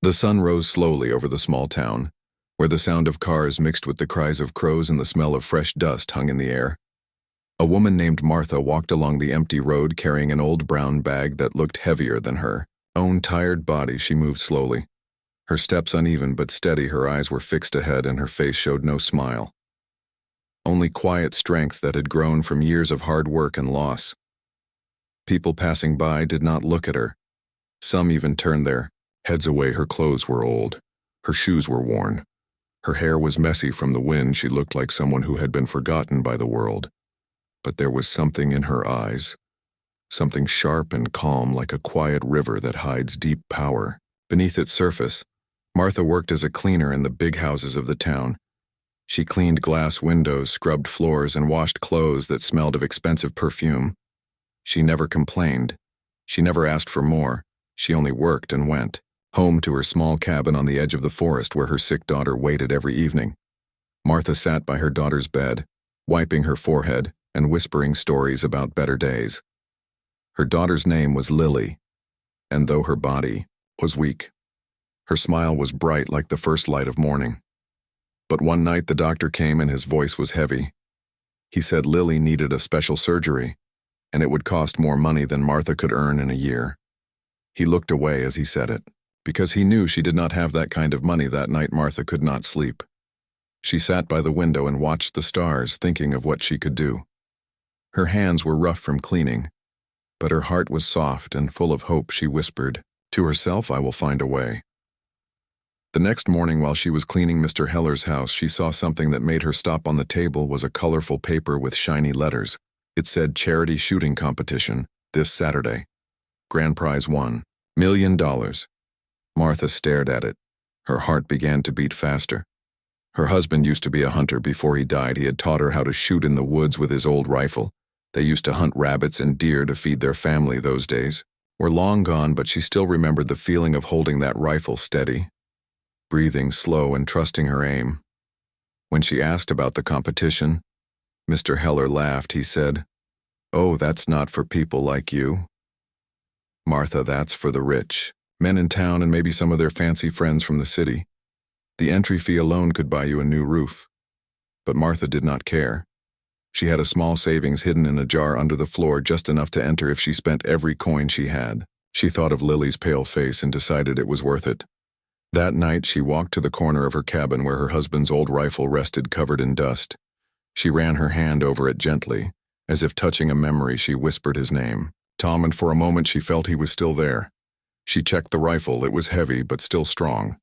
The sun rose slowly over the small town, where the sound of cars mixed with the cries of crows and the smell of fresh dust hung in the air. A woman named Martha walked along the empty road carrying an old brown bag that looked heavier than her own tired body. She moved slowly. Her steps uneven but steady, her eyes were fixed ahead and her face showed no smile. Only quiet strength that had grown from years of hard work and loss. People passing by did not look at her. Some even turned their heads away. Her clothes were old. Her shoes were worn. Her hair was messy from the wind. She looked like someone who had been forgotten by the world. But there was something in her eyes, something sharp and calm like a quiet river that hides deep power. Beneath its surface, Martha worked as a cleaner in the big houses of the town. She cleaned glass windows, scrubbed floors, and washed clothes that smelled of expensive perfume. She never complained. She never asked for more. She only worked and went home to her small cabin on the edge of the forest where her sick daughter waited every evening. Martha sat by her daughter's bed, wiping her forehead and whispering stories about better days. Her daughter's name was Lily, and though her body was weak, her smile was bright like the first light of morning. But one night the doctor came and his voice was heavy. He said Lily needed a special surgery, and it would cost more money than Martha could earn in a year. He looked away as he said it, because he knew she did not have that kind of money. That night Martha could not sleep. She sat by the window and watched the stars, thinking of what she could do. Her hands were rough from cleaning, but her heart was soft and full of hope. She whispered to herself, "I will find a way." The next morning while she was cleaning Mr. Heller's house, she saw something that made her stop. On the table was a colorful paper with shiny letters. It said charity shooting competition, this Saturday. Grand prize $1 million. Martha stared at it. Her heart began to beat faster. Her husband used to be a hunter. Before he died, he had taught her how to shoot in the woods with his old rifle. They used to hunt rabbits and deer to feed their family. Those days were long gone, but she still remembered the feeling of holding that rifle steady, breathing slow and trusting her aim. When she asked about the competition, Mr. Heller laughed. He said, "Oh, that's not for people like you, Martha, that's for the rich, men in town and maybe some of their fancy friends from the city. The entry fee alone could buy you a new roof." But Martha did not care. She had a small savings hidden in a jar under the floor, just enough to enter if she spent every coin she had. She thought of Lily's pale face and decided it was worth it. That night she walked to the corner of her cabin where her husband's old rifle rested covered in dust. She ran her hand over it gently, as if touching a memory. She whispered his name, Tom, and for a moment she felt he was still there. She checked the rifle. It was heavy but still strong.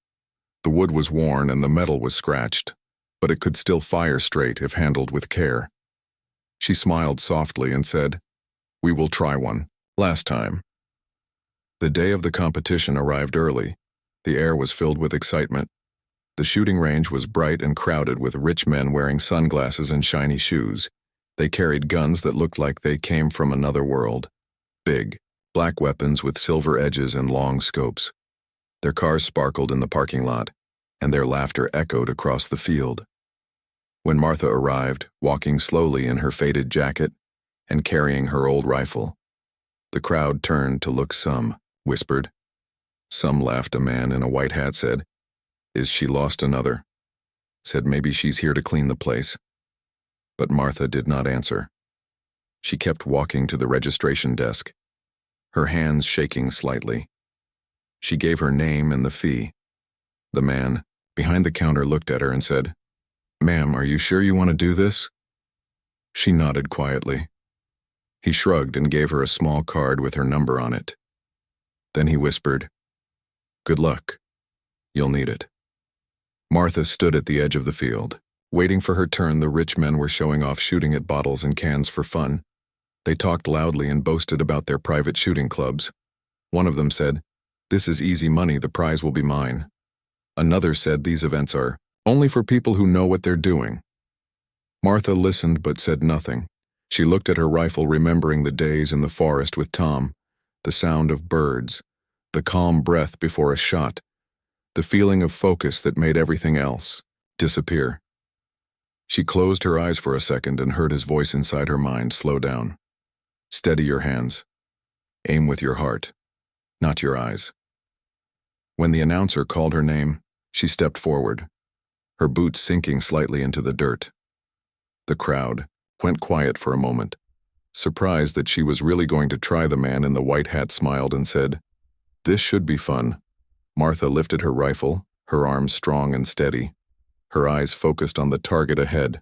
The wood was worn and the metal was scratched, but it could still fire straight if handled with care. She smiled softly and said, "We will try one, last time." The day of the competition arrived early. The air was filled with excitement. The shooting range was bright and crowded with rich men wearing sunglasses and shiny shoes. They carried guns that looked like they came from another world. Big, black weapons with silver edges and long scopes. Their cars sparkled in the parking lot, and their laughter echoed across the field. When Martha arrived, walking slowly in her faded jacket and carrying her old rifle, the crowd turned to look. Some whispered. Some laughed. A man in a white hat said, "Is she lost?" Another said, "Maybe she's here to clean the place." But Martha did not answer. She kept walking to the registration desk, her hands shaking slightly. She gave her name and the fee. The man behind the counter looked at her and said, "Ma'am, are you sure you want to do this?" She nodded quietly. He shrugged and gave her a small card with her number on it. Then he whispered, "Good luck. You'll need it." Martha stood at the edge of the field, waiting for her turn. The rich men were showing off, shooting at bottles and cans for fun. They talked loudly and boasted about their private shooting clubs. One of them said, "This is easy money. The prize will be mine." Another said, "These events are only for people who know what they're doing." Martha listened but said nothing. She looked at her rifle, remembering the days in the forest with Tom, the sound of birds, the calm breath before a shot, the feeling of focus that made everything else disappear. She closed her eyes for a second and heard his voice inside her mind, "Slow down. Steady your hands. Aim with your heart, not your eyes." When the announcer called her name, she stepped forward, her boots sinking slightly into the dirt. The crowd went quiet for a moment. Surprised that she was really going to try, the man in the white hat smiled and said, "This should be fun." Martha lifted her rifle, her arms strong and steady, her eyes focused on the target ahead.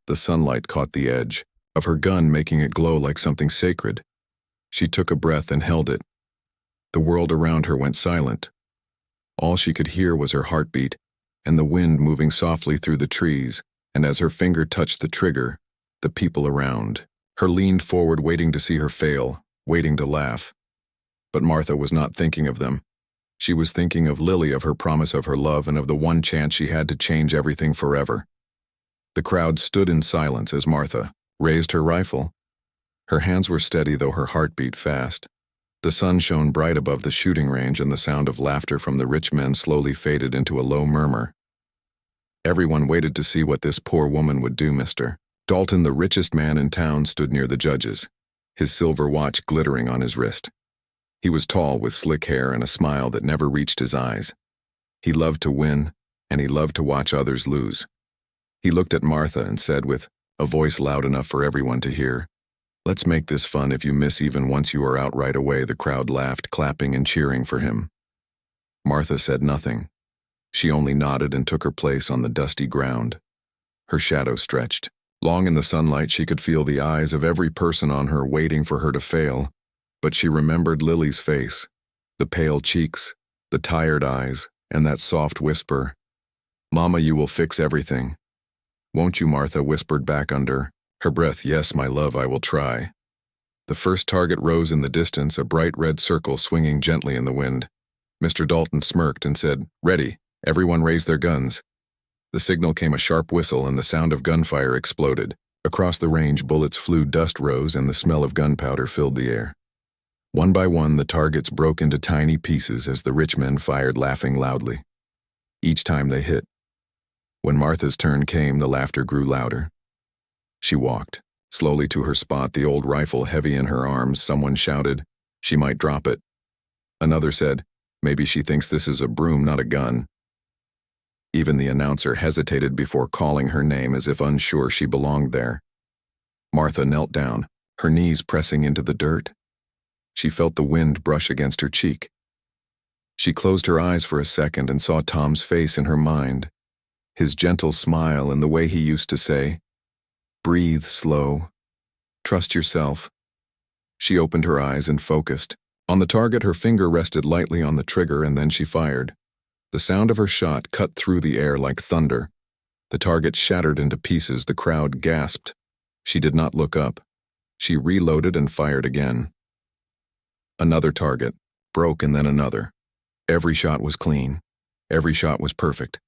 The sunlight caught the edge of her gun, making it glow like something sacred. She took a breath and held it. The world around her went silent. All she could hear was her heartbeat and the wind moving softly through the trees, and as her finger touched the trigger, the people around her leaned forward, waiting to see her fail, waiting to laugh. But Martha was not thinking of them. She was thinking of Lily, of her promise, of her love, and of the one chance she had to change everything forever. The crowd stood in silence as Martha raised her rifle. Her hands were steady, though her heart beat fast. The sun shone bright above the shooting range, and the sound of laughter from the rich men slowly faded into a low murmur. Everyone waited to see what this poor woman would do. Mr. Dalton, the richest man in town, stood near the judges, his silver watch glittering on his wrist. He was tall, with slick hair and a smile that never reached his eyes. He loved to win, and he loved to watch others lose. He looked at Martha and said, with a voice loud enough for everyone to hear, "Let's make this fun. If you miss even once, you are out right away." The crowd laughed, clapping and cheering for him. Martha said nothing. She only nodded and took her place on the dusty ground. Her shadow stretched. Long in the sunlight, she could feel the eyes of every person on her, waiting for her to fail. But she remembered Lily's face, the pale cheeks, the tired eyes, and that soft whisper, "Mama, you will fix everything." "Won't you?" Martha whispered back under her breath. "Yes, my love, I will try." The first target rose in the distance, a bright red circle swinging gently in the wind. Mr. Dalton smirked and said, "Ready." Everyone raised their guns. The signal came, a sharp whistle, and the sound of gunfire exploded. Across the range, bullets flew, dust rose, and the smell of gunpowder filled the air. One by one, the targets broke into tiny pieces as the rich men fired, laughing loudly. Each time they hit. When Martha's turn came, the laughter grew louder. She walked slowly to her spot, the old rifle heavy in her arms. Someone shouted, "She might drop it." Another said, "Maybe she thinks this is a broom, not a gun." Even the announcer hesitated before calling her name, as if unsure she belonged there. Martha knelt down, her knees pressing into the dirt. She felt the wind brush against her cheek. She closed her eyes for a second and saw Tom's face in her mind, his gentle smile and the way he used to say, "Breathe slow. Trust yourself." She opened her eyes and focused. On the target, her finger rested lightly on the trigger, and then she fired. The sound of her shot cut through the air like thunder. The target shattered into pieces. The crowd gasped. She did not look up. She reloaded and fired again. Another target broke, and then another. Every shot was clean. Every shot was perfect.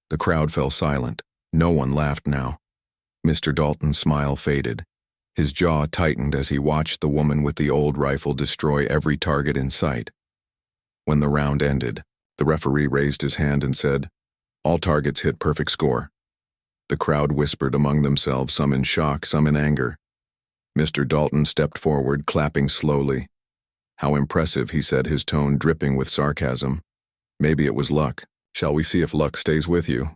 The crowd fell silent. No one laughed now. Mr. Dalton's smile faded. His jaw tightened as he watched the woman with the old rifle destroy every target in sight. When the round ended, the referee raised his hand and said, "All targets hit, perfect score." The crowd whispered among themselves, some in shock, some in anger. Mr. Dalton stepped forward, clapping slowly. "How impressive," he said, his tone dripping with sarcasm. "Maybe it was luck. Shall we see if luck stays with you?"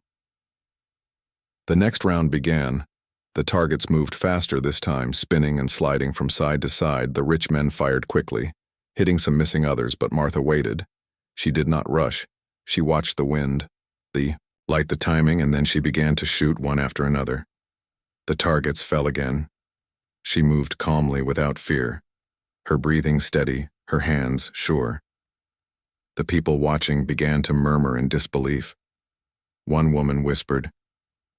The next round began. The targets moved faster this time, spinning and sliding from side to side. The rich men fired quickly, hitting some, missing others, but Martha waited. She did not rush. She watched the wind, the light, the timing, and then she began to shoot one after another. The targets fell again. She moved calmly, without fear, her breathing steady, her hands sure. The people watching began to murmur in disbelief. One woman whispered,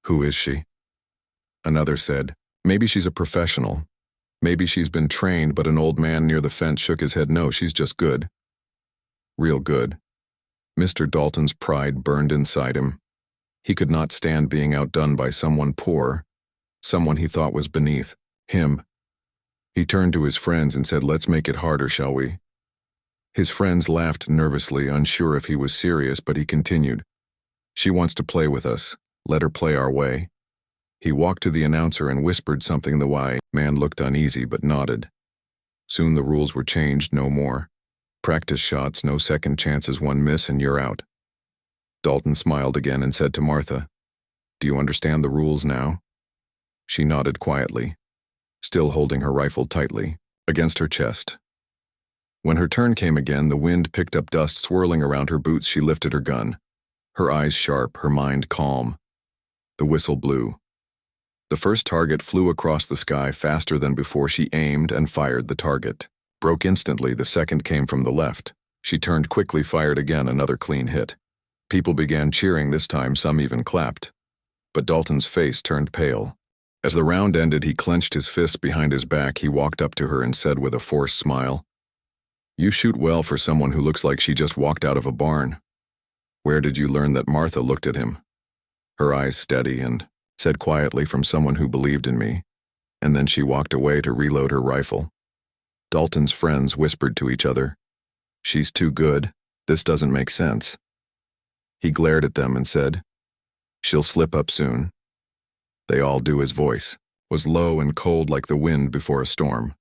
"Who is she?" Another said, "Maybe she's a professional. Maybe she's been trained," but an old man near the fence shook his head. "No, she's just good. Real good." Mr. Dalton's pride burned inside him. He could not stand being outdone by someone poor, someone he thought was beneath him. He turned to his friends and said, "Let's make it harder, shall we?" His friends laughed nervously, unsure if he was serious, but he continued, "She wants to play with us. Let her play our way." He walked to the announcer and whispered something. The man looked uneasy but nodded. Soon the rules were changed no more. Practice shots, no second chances, one miss and you're out. Dalton smiled again and said to Martha, "Do you understand the rules now?" She nodded quietly, still holding her rifle tightly against her chest. When her turn came again, the wind picked up dust swirling around her boots. She lifted her gun, her eyes sharp, her mind calm. The whistle blew. The first target flew across the sky faster than before. She aimed and fired the target. Broke instantly. The second came from the left. She turned quickly, fired again, another clean hit. People began cheering this time, some even clapped. But Dalton's face turned pale. As the round ended, he clenched his fist behind his back. He walked up to her and said with a forced smile, "You shoot well for someone who looks like she just walked out of a barn. Where did you learn that?" Martha looked at him, her eyes steady, and said quietly, "From someone who believed in me." And then she walked away to reload her rifle. Dalton's friends whispered to each other, "She's too good. This doesn't make sense." He glared at them and said, "She'll slip up soon." They all do. His voice was low and cold like the wind before a storm.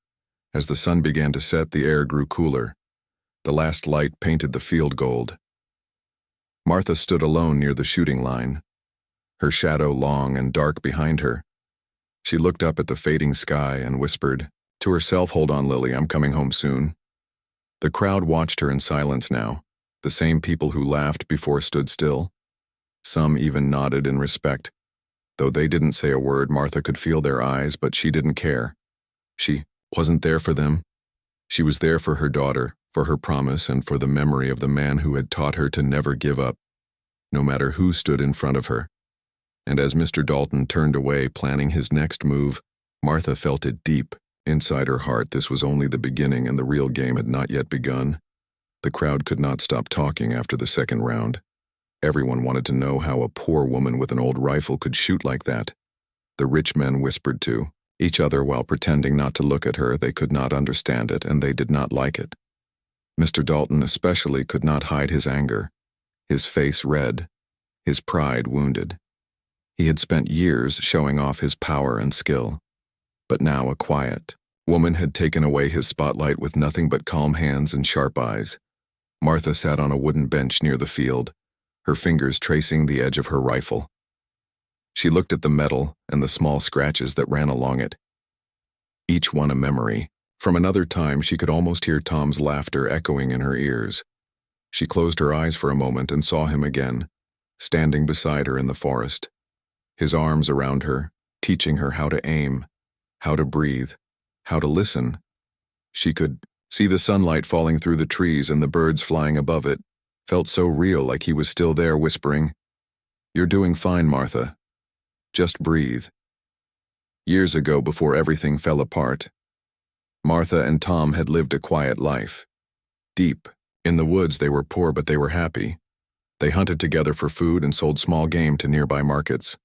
As the sun began to set, the air grew cooler. The last light painted the field gold. Martha stood alone near the shooting line, her shadow long and dark behind her. She looked up at the fading sky and whispered to herself, "Hold on, Lily, I'm coming home soon." The crowd watched her in silence now. The same people who laughed before stood still. Some even nodded in respect. Though they didn't say a word, Martha could feel their eyes, but she didn't care. She wasn't there for them. She was there for her daughter, for her promise, and for the memory of the man who had taught her to never give up, no matter who stood in front of her. And as Mr. Dalton turned away, planning his next move, Martha felt it deep inside her heart. This was only the beginning, and the real game had not yet begun. The crowd could not stop talking after the second round. Everyone wanted to know how a poor woman with an old rifle could shoot like that. The rich men whispered to each other while pretending not to look at her. They could not understand it, and they did not like it. Mr. Dalton especially could not hide his anger, his face red, his pride wounded. He had spent years showing off his power and skill. But now a quiet woman had taken away his spotlight with nothing but calm hands and sharp eyes. Martha sat on a wooden bench near the field, her fingers tracing the edge of her rifle. She looked at the metal and the small scratches that ran along it, each one a memory. From another time, she could almost hear Tom's laughter echoing in her ears. She closed her eyes for a moment and saw him again, standing beside her in the forest, his arms around her, teaching her how to aim, how to breathe, how to listen. She could see the sunlight falling through the trees and the birds flying above it. Felt so real, like he was still there whispering, "You're doing fine, Martha. Just breathe." Years ago, before everything fell apart, Martha and Tom had lived a quiet life. Deep in the woods, they were poor, but they were happy. They hunted together for food and sold small game to nearby markets.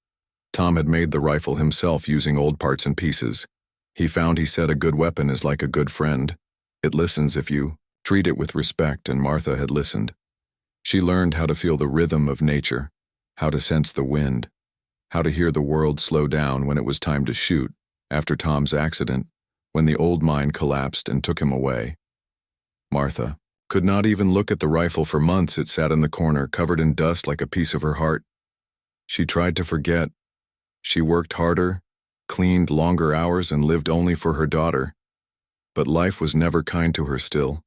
Tom had made the rifle himself using old parts and pieces. He said a good weapon is like a good friend. It listens if you treat it with respect, and Martha had listened. She learned how to feel the rhythm of nature, how to sense the wind, how to hear the world slow down when it was time to shoot. After Tom's accident, when the old mine collapsed and took him away, Martha could not even look at the rifle for months. It sat in the corner, covered in dust like a piece of her heart. She tried to forget. She worked harder, cleaned longer hours, and lived only for her daughter. But life was never kind to her still.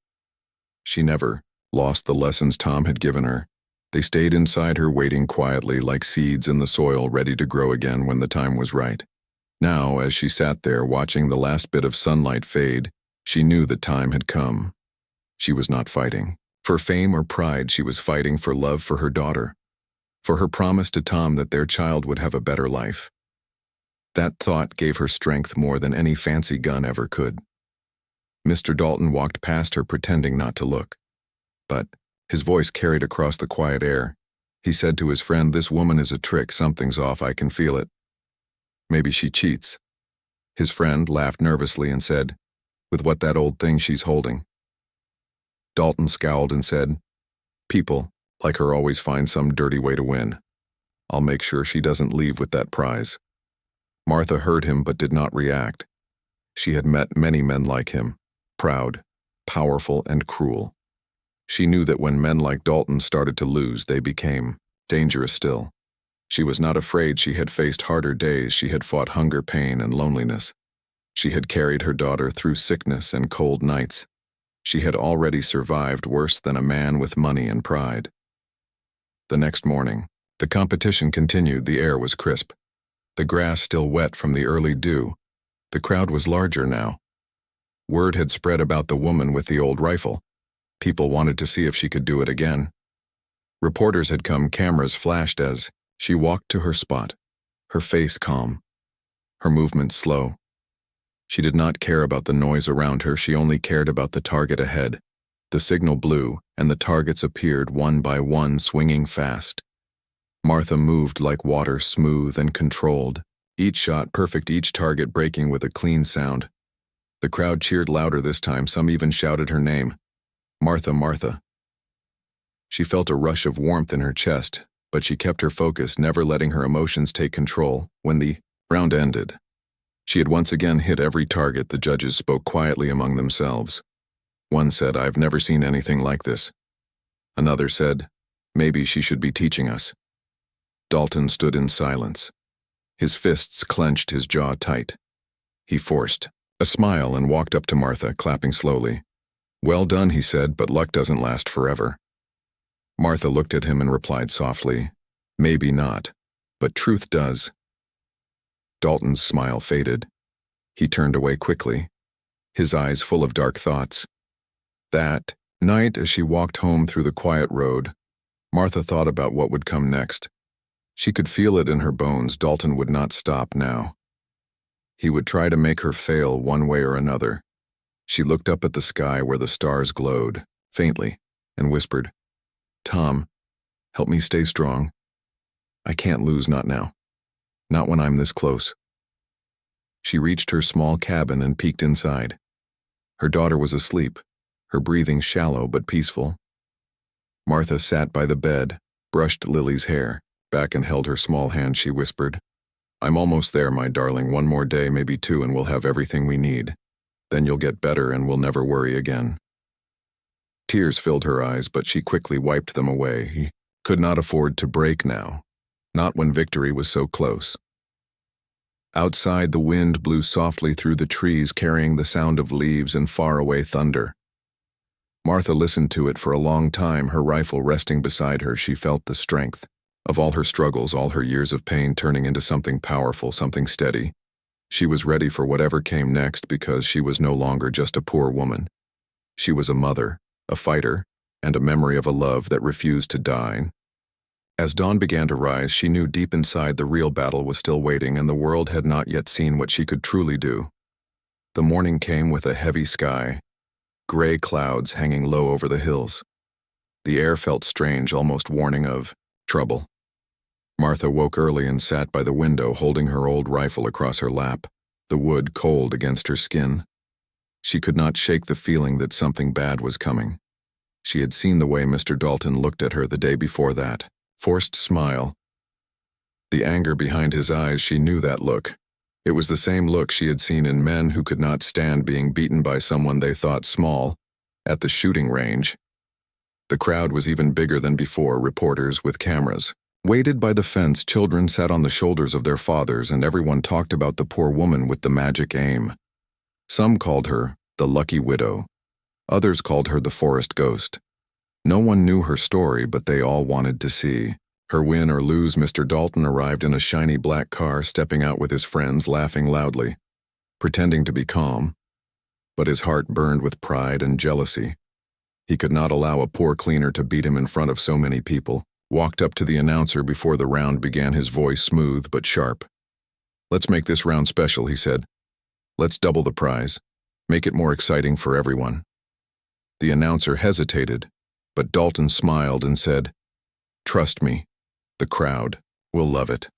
She never lost the lessons Tom had given her. They stayed inside her, waiting quietly like seeds in the soil, ready to grow again when the time was right. Now, as she sat there watching the last bit of sunlight fade, she knew the time had come. She was not fighting for fame or pride. She was fighting for love for her daughter, for her promise to Tom that their child would have a better life. That thought gave her strength more than any fancy gun ever could. Mr. Dalton walked past her, pretending not to look. But his voice carried across the quiet air. He said to his friend, "This woman is a trick. Something's off. I can feel it. Maybe she cheats." His friend laughed nervously and said, "With what, that old thing she's holding?" Dalton scowled and said, "People like her always find some dirty way to win. I'll make sure she doesn't leave with that prize." Martha heard him but did not react. She had met many men like him, proud, powerful, and cruel. She knew that when men like Dalton started to lose, they became dangerous still. She was not afraid. She had faced harder days. She had fought hunger, pain, and loneliness. She had carried her daughter through sickness and cold nights. She had already survived worse than a man with money and pride. The next morning, the competition continued. The air was crisp. The grass still wet from the early dew. The crowd was larger now. Word had spread about the woman with the old rifle. People wanted to see if she could do it again. Reporters had come. Cameras flashed as she walked to her spot, her face calm, her movements slow. She did not care about the noise around her. She only cared about the target ahead. The signal blew, and the targets appeared one by one, swinging fast. Martha moved like water, smooth and controlled. Each shot perfect, each target breaking with a clean sound. The crowd cheered louder this time. Some even shouted her name. Martha, Martha. She felt a rush of warmth in her chest, but she kept her focus, never letting her emotions take control. When the round ended, she had once again hit every target. The judges spoke quietly among themselves. One said, "I've never seen anything like this." Another said, "Maybe she should be teaching us." Dalton stood in silence. His fists clenched, his jaw tight. He forced a smile and walked up to Martha, clapping slowly. "Well done," he said, "but luck doesn't last forever." Martha looked at him and replied softly, "Maybe not, but truth does." Dalton's smile faded. He turned away quickly, his eyes full of dark thoughts. That night, as she walked home through the quiet road, Martha thought about what would come next. She could feel it in her bones. Dalton would not stop now. He would try to make her fail one way or another. She looked up at the sky where the stars glowed, faintly, and whispered, "Tom, help me stay strong. I can't lose, not now. Not when I'm this close." She reached her small cabin and peeked inside. Her daughter was asleep, her breathing shallow but peaceful. Martha sat by the bed, brushed Lily's hair back and held her small hand. She whispered, "I'm almost there, my darling. One more day, maybe two, and we'll have everything we need. Then you'll get better and we'll never worry again." Tears filled her eyes, but she quickly wiped them away. He could not afford to break now, not when victory was so close. Outside, the wind blew softly through the trees, carrying the sound of leaves and faraway thunder. Martha listened to it for a long time, her rifle resting beside her. She felt the strength of all her struggles, all her years of pain turning into something powerful, something steady. She was ready for whatever came next because she was no longer just a poor woman. She was a mother, a fighter, and a memory of a love that refused to die. As dawn began to rise, she knew deep inside the real battle was still waiting, and the world had not yet seen what she could truly do. The morning came with a heavy sky, gray clouds hanging low over the hills. The air felt strange, almost warning of trouble. Martha woke early and sat by the window, holding her old rifle across her lap, the wood cold against her skin. She could not shake the feeling that something bad was coming. She had seen the way Mr. Dalton looked at her the day before, that forced smile. The anger behind his eyes, she knew that look. It was the same look she had seen in men who could not stand being beaten by someone they thought small, at the shooting range. The crowd was even bigger than before. Reporters with cameras waited by the fence. Children sat on the shoulders of their fathers, and everyone talked about the poor woman with the magic aim. Some called her the lucky widow. Others called her the forest ghost. No one knew her story, but they all wanted to see her win or lose. Mr. Dalton arrived in a shiny black car, stepping out with his friends, laughing loudly, pretending to be calm, but his heart burned with pride and jealousy. He could not allow a poor cleaner to beat him in front of so many people. Walked up to the announcer before the round began, his voice smooth but sharp. "Let's make this round special," he said. "Let's double the prize. Make it more exciting for everyone." The announcer hesitated, but Dalton smiled and said, "Trust me, the crowd will love it."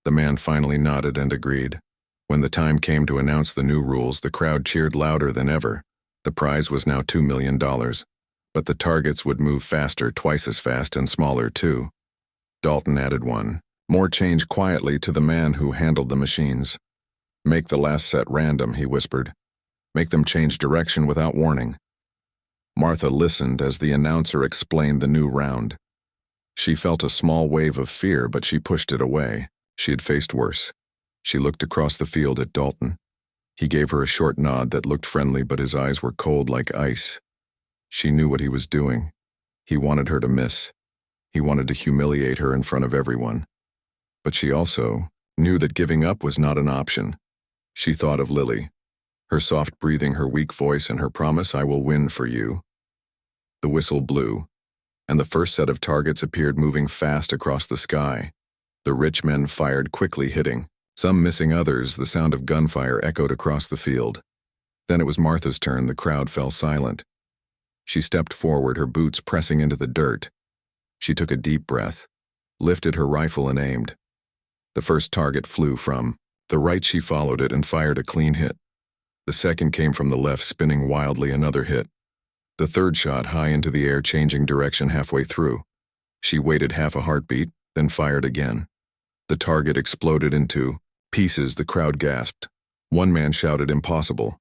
The man finally nodded and agreed. When the time came to announce the new rules, the crowd cheered louder than ever. The prize was now $2 million, but the targets would move faster, twice as fast, and smaller too. Dalton added one more change quietly to the man who handled the machines. "Make the last set random," he whispered. "Make them change direction without warning." Martha listened as the announcer explained the new round. She felt a small wave of fear, but she pushed it away. She had faced worse. She looked across the field at Dalton. He gave her a short nod that looked friendly, but his eyes were cold like ice. She knew what he was doing. He wanted her to miss. He wanted to humiliate her in front of everyone. But she also knew that giving up was not an option. She thought of Lily, her soft breathing, her weak voice, and her promise, "I will win for you." The whistle blew, and the first set of targets appeared, moving fast across the sky. The rich men fired quickly, hitting, some missing others. The sound of gunfire echoed across the field. Then it was Martha's turn. The crowd fell silent. She stepped forward, her boots pressing into the dirt. She took a deep breath, lifted her rifle and aimed. The first target flew from the right. She followed it and fired a clean hit. The second came from the left, spinning wildly, another hit. The third shot high into the air, changing direction halfway through. She waited half a heartbeat, then fired again. The target exploded into pieces. The crowd gasped. One man shouted, "Impossible."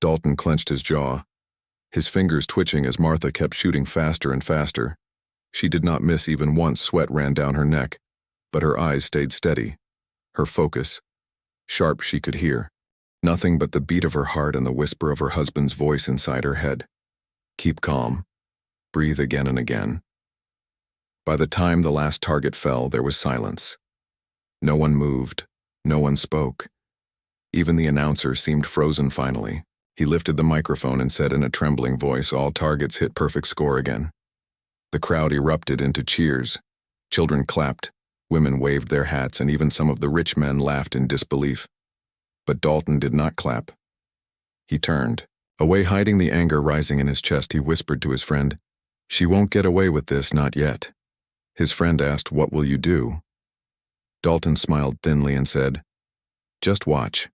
Dalton clenched his jaw, his fingers twitching as Martha kept shooting faster and faster. She did not miss even once. Sweat ran down her neck, but her eyes stayed steady. Her focus sharp. She could hear nothing but the beat of her heart and the whisper of her husband's voice inside her head. "Keep calm. Breathe," again and again. By the time the last target fell, there was silence. No one moved. No one spoke. Even the announcer seemed frozen finally. He lifted the microphone and said in a trembling voice, "All targets hit. Perfect score again." The crowd erupted into cheers. Children clapped, women waved their hats, and even some of the rich men laughed in disbelief. But Dalton did not clap. He turned away, hiding the anger rising in his chest. He whispered to his friend, "She won't get away with this, not yet." His friend asked, "What will you do?" Dalton smiled thinly and said, "Just watch."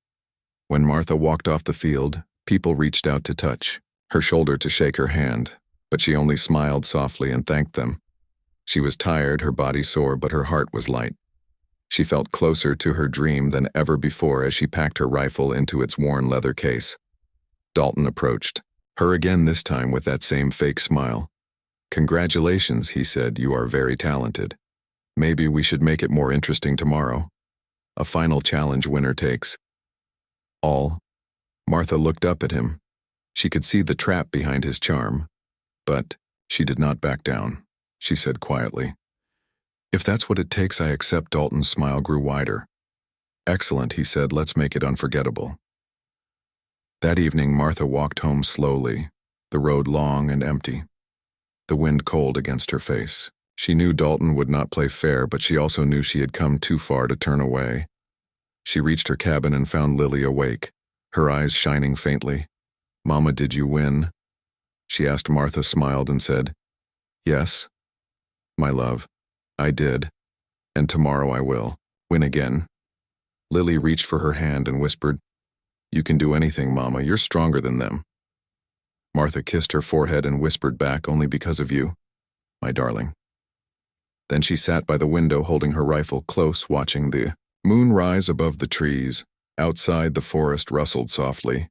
When Martha walked off the field, people reached out to touch her shoulder, to shake her hand, but she only smiled softly and thanked them. She was tired, her body sore, but her heart was light. She felt closer to her dream than ever before as she packed her rifle into its worn leather case. Dalton approached her again, this time with that same fake smile. "Congratulations," he said. "You are very talented. Maybe we should make it more interesting tomorrow. A final challenge, winner takes all." Martha looked up at him. She could see the trap behind his charm, but she did not back down. She said quietly, "If that's what it takes, I accept." Dalton's smile grew wider. "Excellent," he said. "Let's make it unforgettable." That evening, Martha walked home slowly, the road long and empty, the wind cold against her face. She knew Dalton would not play fair, but she also knew she had come too far to turn away. She reached her cabin and found Lily awake, her eyes shining faintly. "Mama, did you win?" she asked. Martha smiled and said, "Yes, my love, I did, and tomorrow I will win again." Lily reached for her hand and whispered, "You can do anything, Mama. You're stronger than them." Martha kissed her forehead and whispered back, "Only because of you, my darling." Then she sat by the window, holding her rifle close, watching the moon rise above the trees. Outside, the forest rustled softly,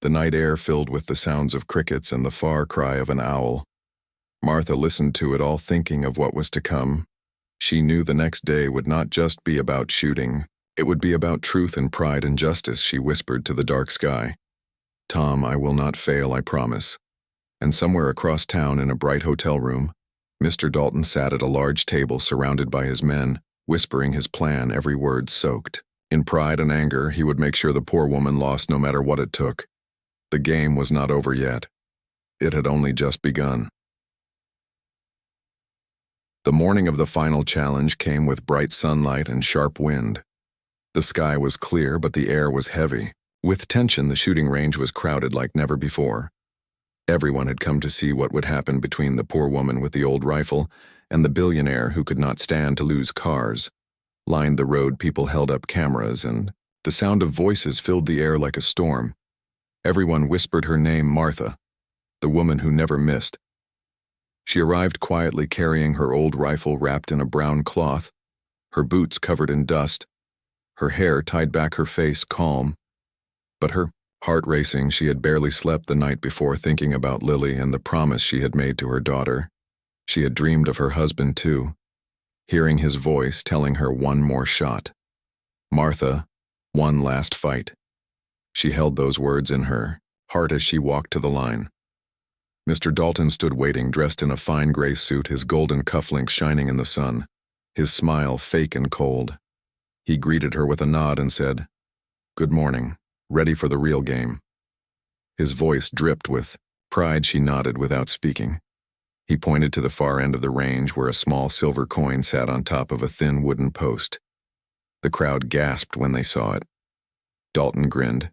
the night air filled with the sounds of crickets and the far cry of an owl. Martha listened to it all, thinking of what was to come. She knew the next day would not just be about shooting. It would be about truth and pride and justice. She whispered to the dark sky, "Tom, I will not fail, I promise." And somewhere across town, in a bright hotel room, Mr. Dalton sat at a large table surrounded by his men, whispering his plan, every word soaked in pride and anger. He would make sure the poor woman lost, no matter what it took. The game was not over yet. It had only just begun. The morning of the final challenge came with bright sunlight and sharp wind. The sky was clear, but the air was heavy. With tension, the shooting range was crowded like never before. Everyone had come to see what would happen between the poor woman with the old rifle and the billionaire who could not stand to lose. Cars lined the road, people held up cameras, and the sound of voices filled the air like a storm. Everyone whispered her name, Martha, the woman who never missed. She arrived quietly, carrying her old rifle wrapped in a brown cloth, her boots covered in dust, her hair tied back, her face calm, but her Heart racing, she had barely slept the night before thinking about Lily and the promise she had made to her daughter. She had dreamed of her husband too, hearing his voice telling her one more shot. Martha, one last fight. She held those words in her heart as she walked to the line. Mr. Dalton stood waiting, dressed in a fine gray suit, his golden cufflinks shining in the sun, his smile fake and cold. He greeted her with a nod and said, "Good morning, ready for the real game." His voice dripped with pride. She nodded without speaking. He pointed to the far end of the range where a small silver coin sat on top of a thin wooden post. The crowd gasped when they saw it. Dalton grinned.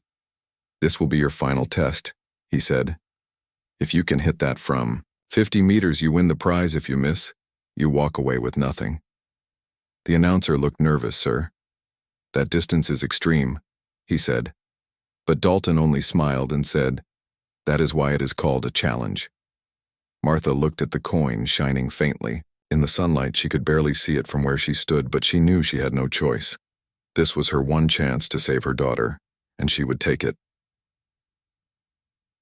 "This will be your final test," he said. "If you can hit that from 50 meters, you win the prize. If you miss, you walk away with nothing." The announcer looked nervous. "Sir, that distance is extreme," he said. But Dalton only smiled and said, "That is why it is called a challenge." Martha looked at the coin shining faintly. In the sunlight, she could barely see it from where she stood, but she knew she had no choice. This was her one chance to save her daughter, and she would take it.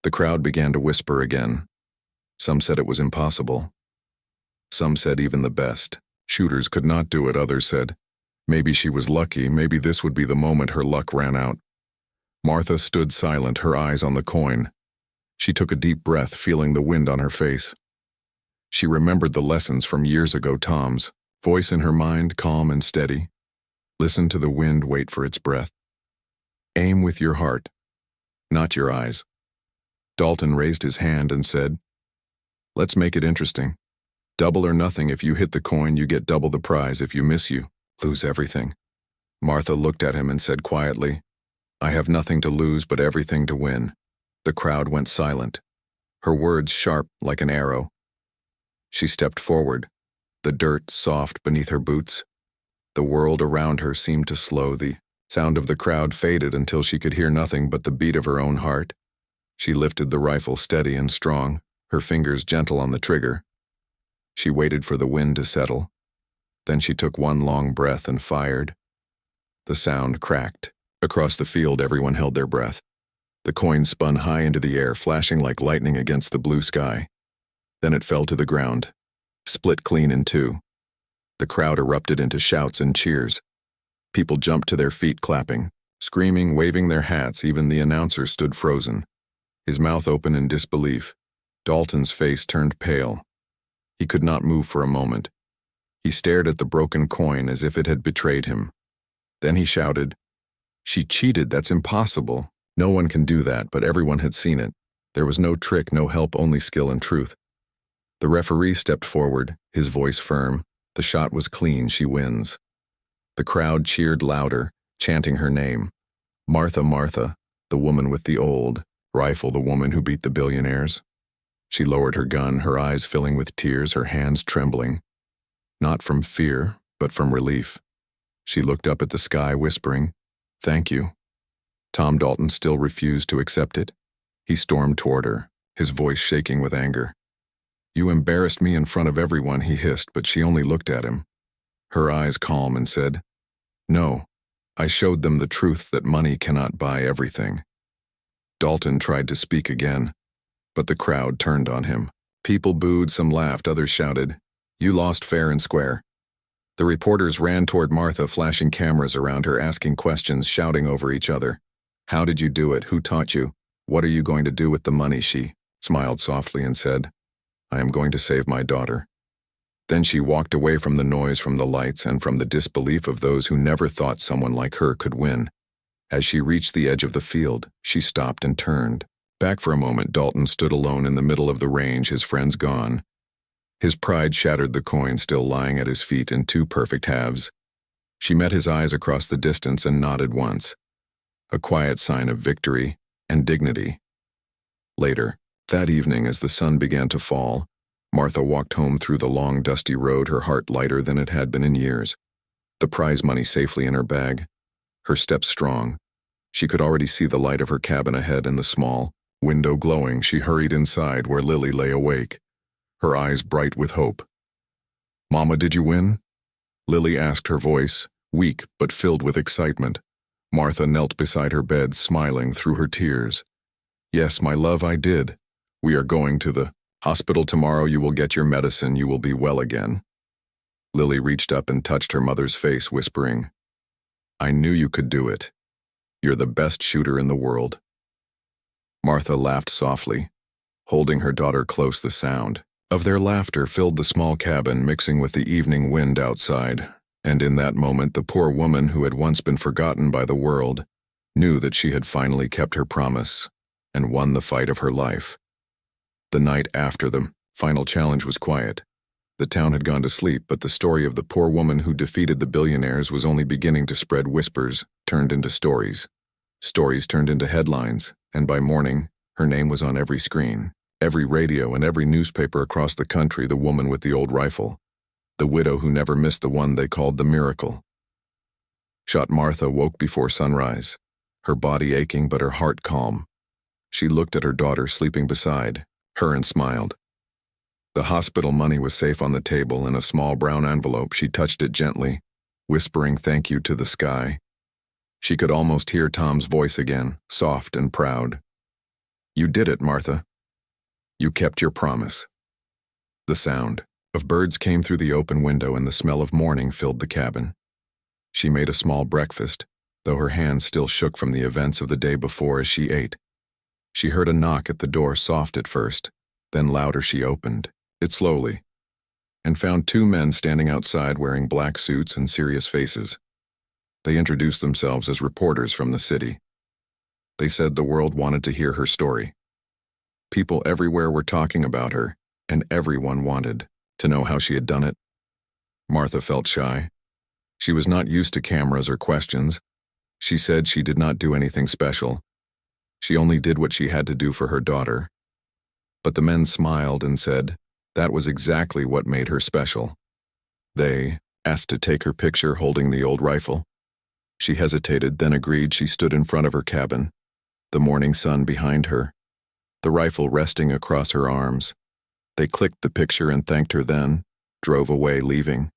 The crowd began to whisper again. Some said it was impossible. Some said even the best shooters could not do it. Others said, maybe she was lucky, maybe this would be the moment her luck ran out. Martha stood silent, her eyes on the coin. She took a deep breath, feeling the wind on her face. She remembered the lessons from years ago. Tom's voice in her mind, calm and steady. Listen to the wind, wait for its breath. Aim with your heart, not your eyes. Dalton raised his hand and said, "Let's make it interesting. Double or nothing. If you hit the coin, you get double the prize. If you miss, you lose everything." Martha looked at him and said quietly, "I have nothing to lose but everything to win." The crowd went silent, her words sharp like an arrow. She stepped forward, the dirt soft beneath her boots. The world around her seemed to slow. The sound of the crowd faded until she could hear nothing but the beat of her own heart. She lifted the rifle steady and strong, her fingers gentle on the trigger. She waited for the wind to settle. Then she took one long breath and fired. The sound cracked. Across the field, everyone held their breath. The coin spun high into the air, flashing like lightning against the blue sky. Then it fell to the ground, split clean in two. The crowd erupted into shouts and cheers. People jumped to their feet, clapping, screaming, waving their hats. Even the announcer stood frozen, his mouth open in disbelief. Dalton's face turned pale. He could not move for a moment. He stared at the broken coin as if it had betrayed him. Then he shouted, "She cheated, that's impossible. No one can do that," but everyone had seen it. There was no trick, no help, only skill and truth. The referee stepped forward, his voice firm. The shot was clean, she wins. The crowd cheered louder, chanting her name. Martha, Martha, the woman with the old rifle, the woman who beat the billionaires. She lowered her gun, her eyes filling with tears, her hands trembling. Not from fear, but from relief. She looked up at the sky, whispering, "Thank you." Tom Dalton still refused to accept it. He stormed toward her, his voice shaking with anger. "You embarrassed me in front of everyone," he hissed, but she only looked at him. Her eyes calm and said, "No, I showed them the truth that money cannot buy everything." Dalton tried to speak again, but the crowd turned on him. People booed, some laughed, others shouted, "You lost fair and square." The reporters ran toward Martha, flashing cameras around her, asking questions, shouting over each other. "How did you do it? Who taught you? What are you going to do with the money?" She smiled softly and said, "I am going to save my daughter." Then she walked away from the noise, from the lights, and from the disbelief of those who never thought someone like her could win. As she reached the edge of the field, she stopped and turned. Back for a moment, Dalton stood alone in the middle of the range, his friends gone. His pride shattered, the coin still lying at his feet in two perfect halves. She met his eyes across the distance and nodded once, a quiet sign of victory and dignity. Later, that evening, as the sun began to fall, Martha walked home through the long, dusty road, her heart lighter than it had been in years. The prize money safely in her bag, her steps strong. She could already see the light of her cabin ahead and the small window glowing. She hurried inside where Lily lay awake, her eyes bright with hope. "Mama, did you win?" Lily asked, her voice weak but filled with excitement. Martha knelt beside her bed, smiling through her tears. "Yes, my love, I did. We are going to the hospital tomorrow. You will get your medicine. You will be well again." Lily reached up and touched her mother's face, whispering, "I knew you could do it. You're the best shooter in the world." Martha laughed softly, holding her daughter close. The sound of their laughter filled the small cabin, mixing with the evening wind outside, and in that moment the poor woman who had once been forgotten by the world knew that she had finally kept her promise and won the fight of her life. The night after the final challenge was quiet. The town had gone to sleep, but the story of the poor woman who defeated the billionaires was only beginning to spread. Whispers turned into stories. Stories turned into headlines, and by morning, her name was on every screen, every radio, and every newspaper across the country. The woman with the old rifle, the widow who never missed, the one they called the miracle shot. Martha woke before sunrise, her body aching but her heart calm. She looked at her daughter sleeping beside her and smiled. The hospital money was safe on the table in a small brown envelope. She touched it gently, whispering thank you to the sky. She could almost hear Tom's voice again, soft and proud. "You did it, Martha. You kept your promise." The sound of birds came through the open window and the smell of morning filled the cabin. She made a small breakfast, though her hands still shook from the events of the day before as she ate. She heard a knock at the door, soft at first, then louder. She opened it slowly and found two men standing outside wearing black suits and serious faces. They introduced themselves as reporters from the city. They said the world wanted to hear her story. People everywhere were talking about her, and everyone wanted to know how she had done it. Martha felt shy. She was not used to cameras or questions. She said she did not do anything special. She only did what she had to do for her daughter. But the men smiled and said that was exactly what made her special. They asked to take her picture holding the old rifle. She hesitated, then agreed. She stood in front of her cabin, the morning sun behind her, the rifle resting across her arms. They clicked the picture and thanked her, then drove away, leaving